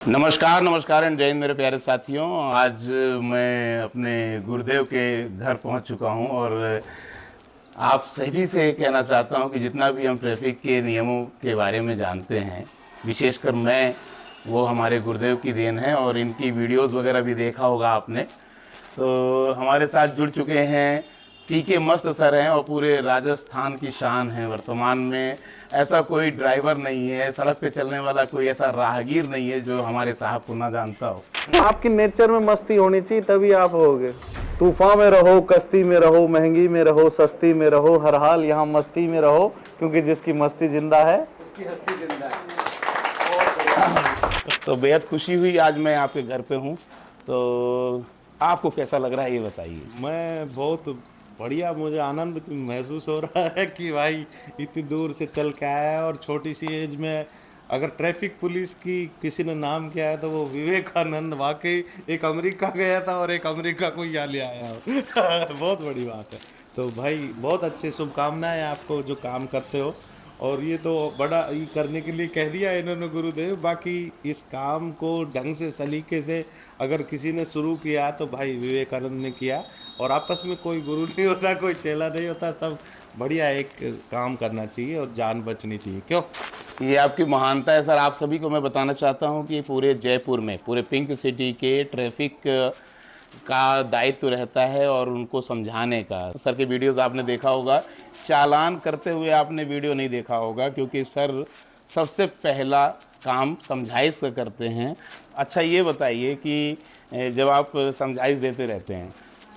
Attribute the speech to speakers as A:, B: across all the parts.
A: नमस्कार नमस्कार एंड जय हिंद मेरे प्यारे साथियों। आज मैं अपने गुरुदेव के घर पहुंच चुका हूं और आप सभी से कहना चाहता हूं कि जितना भी हम ट्रैफिक के नियमों के बारे में जानते हैं, विशेषकर मैं, वो हमारे गुरुदेव की देन है और इनकी वीडियोस वगैरह भी देखा होगा आपने। तो हमारे साथ जुड़ चुके हैं पीके मस्त सर हैं और पूरे राजस्थान की शान है। वर्तमान में ऐसा कोई ड्राइवर नहीं है, सड़क पे चलने वाला कोई ऐसा राहगीर नहीं है जो हमारे साहब को ना जानता हो।
B: आपकी नेचर में मस्ती होनी चाहिए तभी आप होगे। तूफान में रहो, कश्ती में रहो, महंगी में रहो, सस्ती में रहो, हर हाल यहाँ मस्ती में रहो, क्योंकि जिसकी मस्ती जिंदा है उसकी हस्ती जिंदा है।
A: तो बेहद खुशी हुई आज मैं आपके घर पे हूँ। तो आपको कैसा लग रहा है ये बताइए।
C: मैं बहुत बढ़िया, मुझे आनंद महसूस हो रहा है कि भाई इतनी दूर से चल के आया है और छोटी सी एज में अगर ट्रैफिक पुलिस की किसी ने नाम किया है तो वो विवेकानंद। वाकई एक अमेरिका गया था और एक अमेरिका को यहाँ ले आया हो। बहुत बड़ी बात है। तो भाई बहुत अच्छे शुभकामनाएं आपको जो काम करते हो, और ये तो बड़ा ये करने के लिए कह दिया इन्होंने गुरुदेव। बाकी इस काम को ढंग से सलीके से अगर किसी ने शुरू किया तो भाई विवेकानंद ने किया। और आपस में कोई गुरु नहीं होता, कोई चेला नहीं होता, सब बढ़िया एक काम करना चाहिए और जान बचनी चाहिए। क्यों?
A: ये आपकी महानता है सर। आप सभी को मैं बताना चाहता हूँ कि पूरे जयपुर में, पूरे पिंक सिटी के ट्रैफिक का दायित्व रहता है और उनको समझाने का। सर के वीडियोस आपने देखा होगा, चालान करते हुए आपने वीडियो नहीं देखा होगा, क्योंकि सर सबसे पहला काम समझाइश का करते हैं। अच्छा ये बताइए कि जब आप समझाइश देते रहते हैं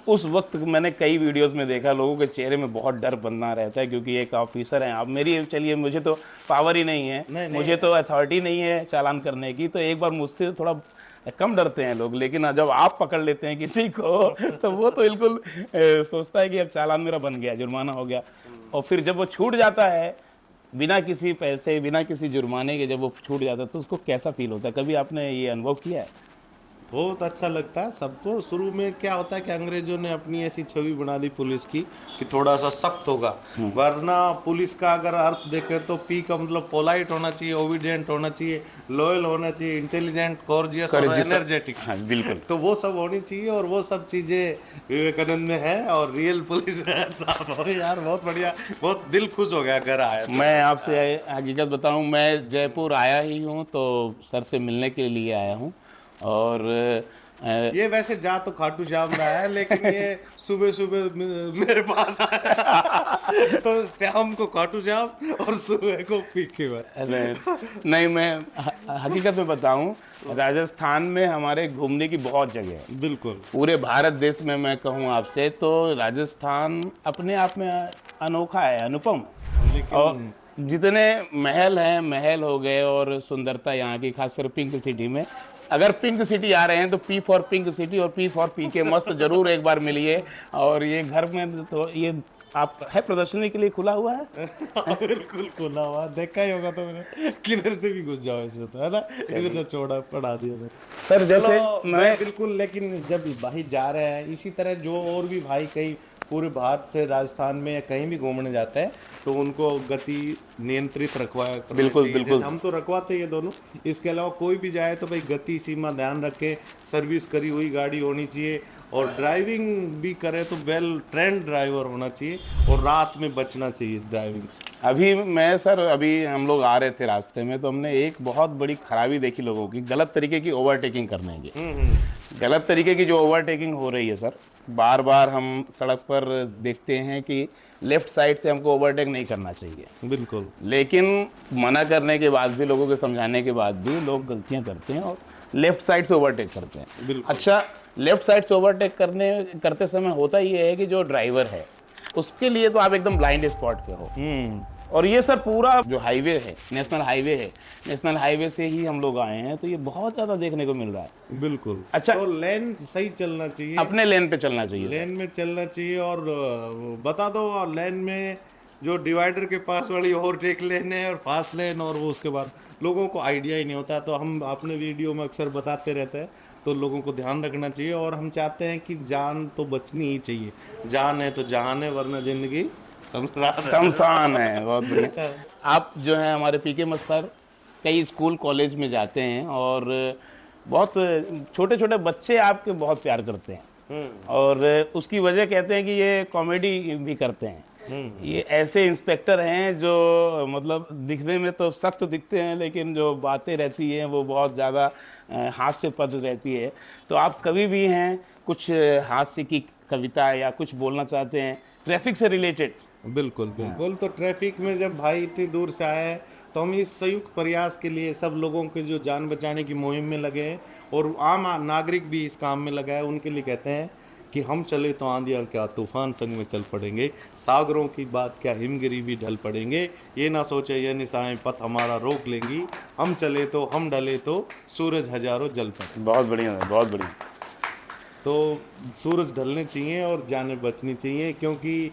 A: उस वक्त मैंने कई वीडियोस में देखा लोगों के चेहरे में बहुत डर बना रहता है, क्योंकि एक ऑफिसर हैं आप। मेरी चलिए मुझे तो पावर ही नहीं है,
C: नहीं।
A: मुझे तो अथॉरिटी नहीं है चालान करने की, तो एक बार मुझसे थोड़ा कम डरते हैं लोग। लेकिन जब आप पकड़ लेते हैं किसी को तो वो तो बिल्कुल सोचता है कि अब चालान मेरा बन गया, जुर्माना हो गया। और फिर जब वो छूट जाता है बिना किसी पैसे, बिना किसी जुर्माने के, जब वो छूट जाता है तो उसको कैसा फील होता है? कभी आपने ये अनुभव किया है?
C: बहुत अच्छा लगता है सबको। शुरू में क्या होता है कि अंग्रेजों ने अपनी ऐसी छवि बना दी पुलिस की कि थोड़ा सा सख्त होगा, वरना पुलिस का अगर अर्थ देखें तो पी का मतलब पोलाइट होना चाहिए, ओबीडियंट होना चाहिए, लॉयल होना चाहिए, इंटेलिजेंट, कॉर्जियस और एनर्जेटिक।
A: हाँ बिल्कुल।
C: तो वो सब होनी चाहिए और वो सब चीज़ें विवेकानंद में है और रियल पुलिस है। तो यार बहुत बढ़िया, बहुत दिल खुश हो गया घर आया।
A: मैं आपसे हकीकत बताऊं, मैं जयपुर आया ही हूं तो सर से मिलने के लिए आया हूं। और
C: ये वैसे जा तो खाटू श्याम रहा है, लेकिन ये सुबह सुबह मेरे पास आया। तो शाम को खाटू श्याम और सुबह को पीके
A: नहीं, मैं हकीकत में बताऊं, राजस्थान में हमारे घूमने की बहुत जगह है।
C: बिल्कुल।
A: पूरे भारत देश में मैं कहूं आपसे तो राजस्थान अपने आप में अनोखा है, अनुपम। और जितने महल हैं, महल हो गए, और सुंदरता यहाँ की, खासकर पिंक सिटी में। अगर पिंक सिटी आ रहे हैं तो पी फॉर पिंक सिटी और पी फॉर पी के मस्त जरूर एक बार मिलिए। और ये घर में तो ये आप है प्रदर्शनी के लिए खुला हुआ है।
C: बिल्कुल खुला हुआ, देखा ही होगा तो मैंने, किधर से भी घुस जाओ इसमें तो, है ना। इधर छोड़ा पढ़ा दिया था
A: सर। जैसे
C: मैं बिल्कुल, लेकिन जब भाई जा रहे हैं इसी तरह जो और भी भाई कई पूरे भारत से राजस्थान में या कहीं भी घूमने जाते हैं तो उनको गति नियंत्रित रखवाया।
A: बिल्कुल।
C: हम तो रखवाते हैं दोनों। इसके अलावा कोई भी जाए तो भाई गति सीमा ध्यान रखे, सर्विस करी हुई गाड़ी होनी चाहिए, और ड्राइविंग भी करे तो वेल ट्रेंड ड्राइवर होना चाहिए, और रात में बचना चाहिए ड्राइविंग से।
A: अभी हम लोग आ रहे थे रास्ते में तो हमने एक बहुत बड़ी खराबी देखी लोगों की, गलत तरीके की ओवरटेकिंग करने की। गलत तरीके की जो ओवरटेकिंग हो रही है सर, बार बार हम सड़क पर देखते हैं कि लेफ्ट साइड से हमको ओवरटेक नहीं करना चाहिए।
C: बिल्कुल।
A: लेकिन मना करने के बाद भी, लोगों के समझाने के बाद भी लोग गलतियां करते हैं और लेफ्ट साइड से ओवरटेक करते हैं।
C: बिल्कुल।
A: अच्छा, लेफ्ट साइड से ओवरटेक करते समय होता ये है कि जो ड्राइवर है उसके लिए तो आप एकदम ब्लाइंड स्पॉट पे हो। और ये सर पूरा जो हाईवे है, नेशनल हाईवे है, नेशनल हाईवे से ही हम लोग आए हैं, तो ये बहुत ज़्यादा देखने को मिल रहा है।
C: बिल्कुल।
A: अच्छा,
C: तो लेन सही चलना चाहिए,
A: अपने लेन पे चलना चाहिए,
C: लेन में चलना चाहिए। और बता दो, और लेन में जो डिवाइडर के पास वाली ओवरटेक लेन है और फास्ट लेन, और वो उसके बाद लोगों को आइडिया ही नहीं होता। तो हम अपने वीडियो में अक्सर बताते रहते हैं, तो लोगों को ध्यान रखना चाहिए। और हम चाहते हैं कि जान तो बचनी ही चाहिए, जान है तो जहान है, वरना जिंदगी
A: शमशान है। बहुत बढ़िया। आप जो है हमारे पीके मस्त सर कई स्कूल कॉलेज में जाते हैं और बहुत छोटे छोटे बच्चे आपके बहुत प्यार करते हैं और उसकी वजह कहते हैं कि ये कॉमेडी भी करते हैं। ये ऐसे इंस्पेक्टर हैं जो मतलब दिखने में तो सख्त दिखते हैं, लेकिन जो बातें रहती हैं वो बहुत ज़्यादा हास्यपद रहती है। तो आप कभी भी हैं कुछ हास्य की कविता या कुछ बोलना चाहते हैं ट्रैफिक से रिलेटेड?
C: बिल्कुल बिल्कुल। तो ट्रैफिक में जब भाई इतनी दूर से आए हैं तो हम इस संयुक्त प्रयास के लिए सब लोगों के जो जान बचाने की मुहिम में लगे हैं और आम नागरिक भी इस काम में लगा है, उनके लिए कहते हैं कि हम चले तो आंधियाँ क्या तूफान संग में चल पड़ेंगे, सागरों की बात क्या हिमगिरी भी ढल पड़ेंगे, ये ना सोचे ये निशाएं पथ हमारा रोक लेंगी, हम चले तो हम ढले तो सूरज हजारों जल पड़े।
A: बहुत बढ़िया, बहुत बढ़िया।
C: तो सूरज ढलने चाहिए और जानें बचनी चाहिए, क्योंकि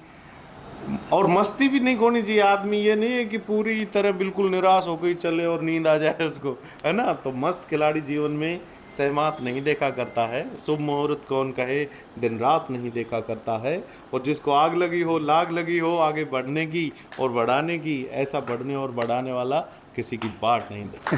C: और मस्ती भी नहीं खोनी चाहिए। आदमी ये नहीं है कि पूरी तरह बिल्कुल निराश हो गई चले और नींद आ जाए उसको, है ना। तो मस्त खिलाड़ी जीवन में सहमात नहीं देखा करता है, शुभ मुहूर्त कौन कहे दिन रात नहीं देखा करता है, और जिसको आग लगी हो लाग लगी हो आगे बढ़ने की और बढ़ाने की, ऐसा बढ़ने और बढ़ाने वाला किसी की बाट नहीं देखा।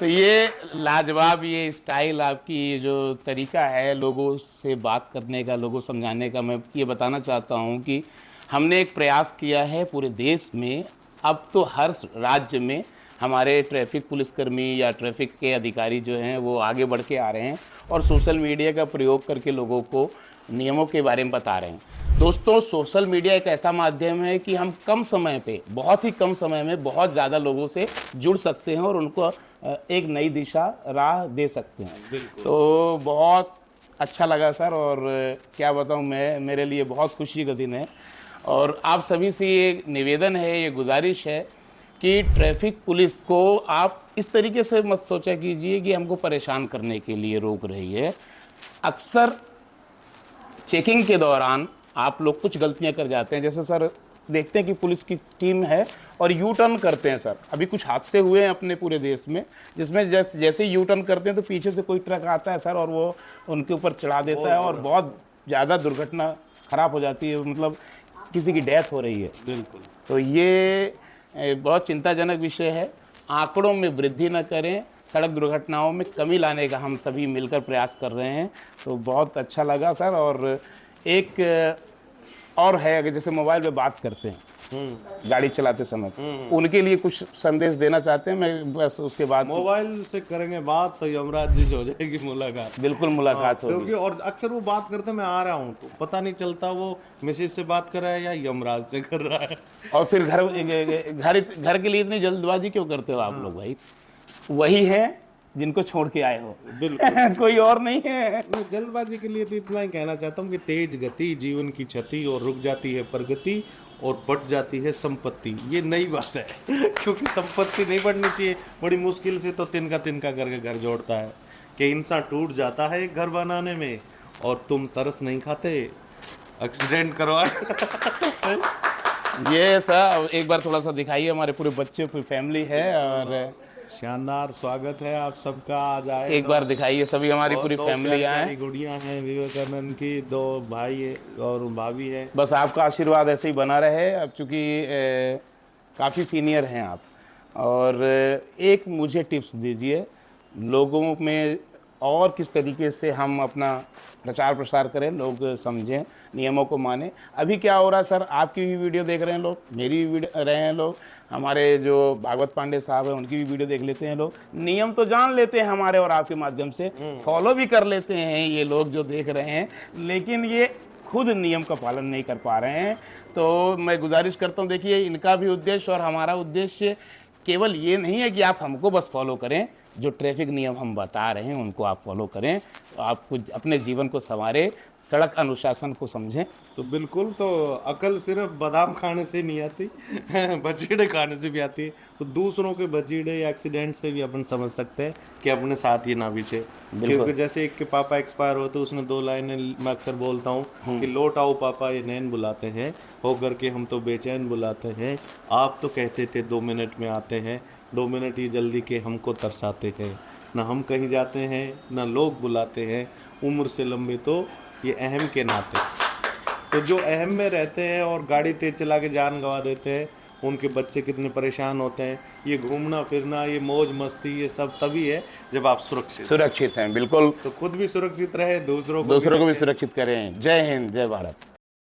A: तो ये लाजवाब ये स्टाइल आपकी, ये जो तरीका है लोगों से बात करने का, लोगों समझाने का, मैं ये बताना चाहता हूँ कि हमने एक प्रयास किया है पूरे देश में। अब तो हर राज्य में हमारे ट्रैफिक पुलिसकर्मी या ट्रैफिक के अधिकारी जो हैं वो आगे बढ़ के आ रहे हैं और सोशल मीडिया का प्रयोग करके लोगों को नियमों के बारे में बता रहे हैं। दोस्तों, सोशल मीडिया एक ऐसा माध्यम है कि हम कम समय पे, बहुत ही कम समय में बहुत ज़्यादा लोगों से जुड़ सकते हैं और उनको एक नई दिशा राह दे सकते हैं। तो बहुत अच्छा लगा सर, और क्या बताऊं मैं, मेरे लिए बहुत खुशी का दिन है। और आप सभी से ये निवेदन है, ये गुजारिश है कि ट्रैफिक पुलिस को आप इस तरीके से मत सोचा कीजिए कि हमको परेशान करने के लिए रोक रही है। अक्सर चेकिंग के दौरान आप लोग कुछ गलतियां कर जाते हैं। जैसे सर देखते हैं कि पुलिस की टीम है और यू टर्न करते हैं सर, अभी कुछ हादसे हुए हैं अपने पूरे देश में, जिसमें जैसे यू टर्न करते हैं तो पीछे से कोई ट्रक आता है सर और वो उनके ऊपर चढ़ा देता है और बहुत ज़्यादा दुर्घटना खराब हो जाती है, मतलब किसी की डेथ हो रही है।
C: बिल्कुल।
A: तो ये बहुत चिंताजनक विषय है। आंकड़ों में वृद्धि न करें, सड़क दुर्घटनाओं में कमी लाने का हम सभी मिलकर प्रयास कर रहे हैं। तो बहुत अच्छा लगा सर। और एक और है, अगर जैसे मोबाइल पे बात करते हैं गाड़ी चलाते समय, उनके लिए कुछ संदेश देना चाहते हैं? मैं बस उसके बाद
C: मोबाइल से करेंगे बात तो यमराज जी से हो जाएगी मुलाकात।
A: बिल्कुल मुलाकात होगी,
C: क्योंकि और अक्सर वो बात करते मैं आ रहा हूँ तो पता नहीं चलता वो मैसेज से बात कर रहा है या यमराज से कर रहा है।
A: और फिर घर के लिए इतनी जल्दबाजी क्यों करते हो आप लोग भाई? वही है जिनको छोड़ के आए हो,
C: बिल्कुल।
A: कोई और नहीं है।
C: मैं जल्दबाजी के लिए तो इतना ही कहना चाहता हूँ कि तेज गति जीवन की क्षति, और रुक जाती है प्रगति और बढ़ जाती है संपत्ति। ये नई बात है क्योंकि संपत्ति नहीं बढ़नी चाहिए, बड़ी मुश्किल से तो तिनका तिनका करके घर जोड़ता है कि इंसान टूट जाता है एक घर बनाने में, और तुम तरस नहीं खाते एक्सीडेंट करवा।
A: ये सर एक बार थोड़ा सा दिखाइए, हमारे पूरे बच्चे पूरी फैमिली है और
C: शानदार स्वागत है आप सबका। आज आए
A: एक बार दिखाइए, सभी हमारी पूरी फैमिली आए।
C: गुड़िया हैं विवेकानंद की, 2 भाई है और भाभी है।
A: बस आपका आशीर्वाद ऐसे ही बना रहे। अब चूँकि काफ़ी सीनियर हैं आप, और एक मुझे टिप्स दीजिए लोगों में और किस तरीके से हम अपना प्रचार प्रसार करें, लोग समझें, नियमों को माने। अभी क्या हो रहा है सर, आपकी भी वीडियो देख रहे हैं लोग, मेरी भी रहे हैं लोग, हमारे जो भागवत पांडे साहब हैं उनकी भी वीडियो देख लेते हैं लोग, नियम तो जान लेते हैं हमारे और आपके माध्यम से, फॉलो भी कर लेते हैं ये लोग जो देख रहे हैं, लेकिन ये खुद नियम का पालन नहीं कर पा रहे हैं। तो मैं गुजारिश करता हूँ, देखिए इनका भी उद्देश्य और हमारा उद्देश्य केवल ये नहीं है कि आप हमको बस फॉलो करें, जो ट्रैफिक नियम हम बता रहे हैं उनको आप फॉलो करें, तो आप कुछ अपने जीवन को संवारें, सड़क अनुशासन को समझें।
C: तो बिल्कुल, तो अकल सिर्फ बादाम खाने से नहीं आती बचीड़े खाने से भी आती है। तो दूसरों के बचीड़े या एक्सीडेंट से भी अपन समझ सकते हैं कि अपने साथ ही ना पीछे। क्योंकि जैसे एक के पापा एक्सपायर हुए तो उसने 2 लाइनें मैं अक्सर बोलता हूँ कि लौट आओ पापा ये नैन बुलाते हैं, हो करके हम तो बेचैन बुलाते हैं, आप तो कहते थे 2 मिनट में आते हैं, 2 मिनट ही जल्दी के हमको तरसाते हैं, ना हम कहीं जाते हैं ना लोग बुलाते हैं, उम्र से लंबे तो ये अहम के नाते। तो जो अहम में रहते हैं और गाड़ी तेज चला के जान गंवा देते हैं, उनके बच्चे कितने परेशान होते हैं। ये घूमना फिरना, ये मौज मस्ती, ये सब तभी है जब आप
A: सुरक्षित हैं। बिल्कुल,
C: तो खुद भी सुरक्षित रहे, दूसरों को
A: दूसरों को भी सुरक्षित करें। जय हिंद, जय भारत।